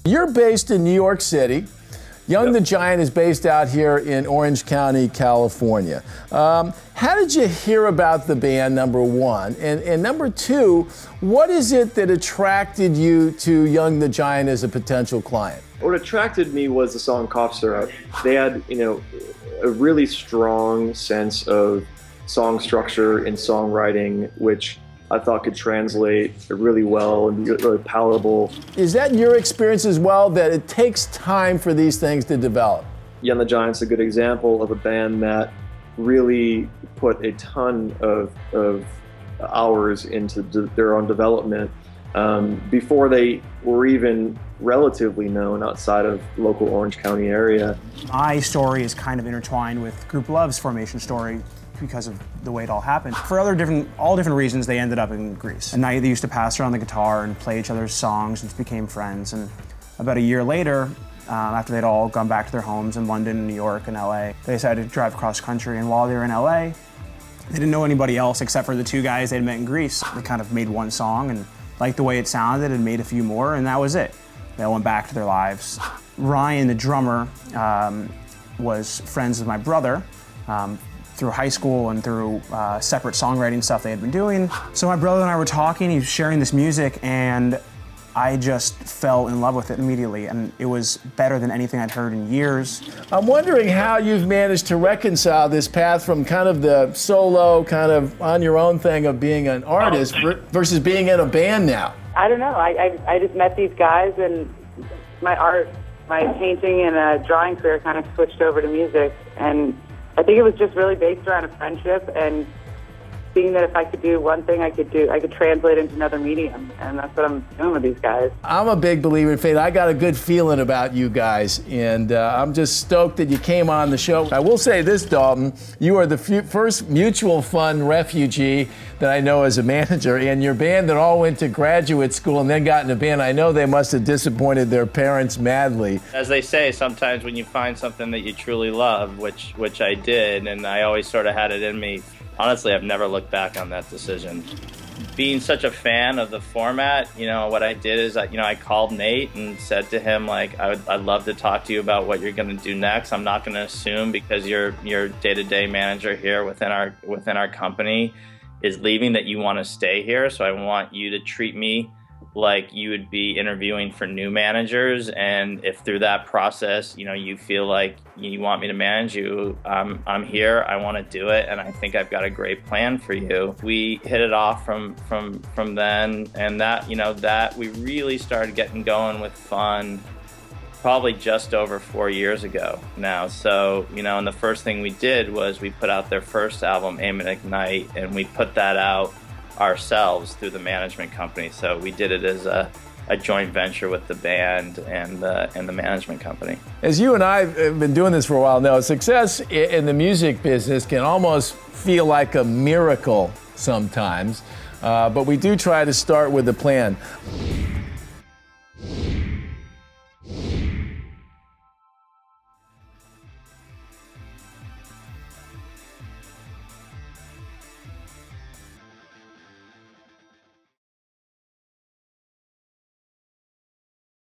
You're based in New York City. Young the Giant is based out here in Orange County, California. How did you hear about the band, number one? And number two, what is it that attracted you to Young the Giant as a potential client? What attracted me was the song Cough Syrup. They had, a really strong sense of song structure and songwriting, which I thought could translate really well and be really palatable. Is that your experience as well, that it takes time for these things to develop? Young the Giant's a good example of a band that really put a ton of hours into their own development before they were even relatively known outside of local Orange County area. My story is kind of intertwined with Grouplove's formation story because of the way it all happened. For all different reasons, they ended up in Greece. At night, they used to pass around the guitar and play each other's songs and became friends. And about a year later, after they'd all gone back to their homes in London, New York, and LA, they decided to drive across country. And while they were in LA, they didn't know anybody else except for the two guys they'd met in Greece. They kind of made one song and liked the way it sounded and made a few more, and that was it. They all went back to their lives. Ryan, the drummer, was friends with my brother through high school and through separate songwriting stuff they had been doing. So my brother and I were talking, he was sharing this music, and I just fell in love with it immediately, and it was better than anything I'd heard in years. I'm wondering how you've managed to reconcile this path from kind of the solo, kind of on your own thing of being an artist versus being in a band now. I don't know. I just met these guys, and my art, my painting and drawing career kind of switched over to music, and I think it was just really based around a friendship and seeing that if I could do one thing, I could translate into another medium, and that's what I'm doing with these guys. I'm a big believer in fate. I got a good feeling about you guys, and I'm just stoked that you came on the show. I will say this, Dalton, you are the first mutual fund refugee that I know as a manager, and your band that all went to graduate school and then got in a band, I know they must have disappointed their parents madly. As they say, sometimes when you find something that you truly love, which I did, and I always sort of had it in me, honestly, I've never looked back on that decision. Being such a fan of the format, what I did is, I called Nate and said to him, like, I'd love to talk to you about what you're going to do next. I'm not going to assume because your day-to-day manager here within our company is leaving that you want to stay here. So I want you to treat me like you would be interviewing for new managers, and if through that process, you feel like you want me to manage you, I'm here, I want to do it, and I think I've got a great plan for you. We hit it off from then, and that we really started getting going with fun probably just over 4 years ago now. So, and the first thing we did was we put out their first album, Aim and Ignite, and we put that out ourselves through the management company. So we did it as a joint venture with the band and the management company. As you and I have been doing this for a while now, success in the music business can almost feel like a miracle sometimes, but we do try to start with a plan.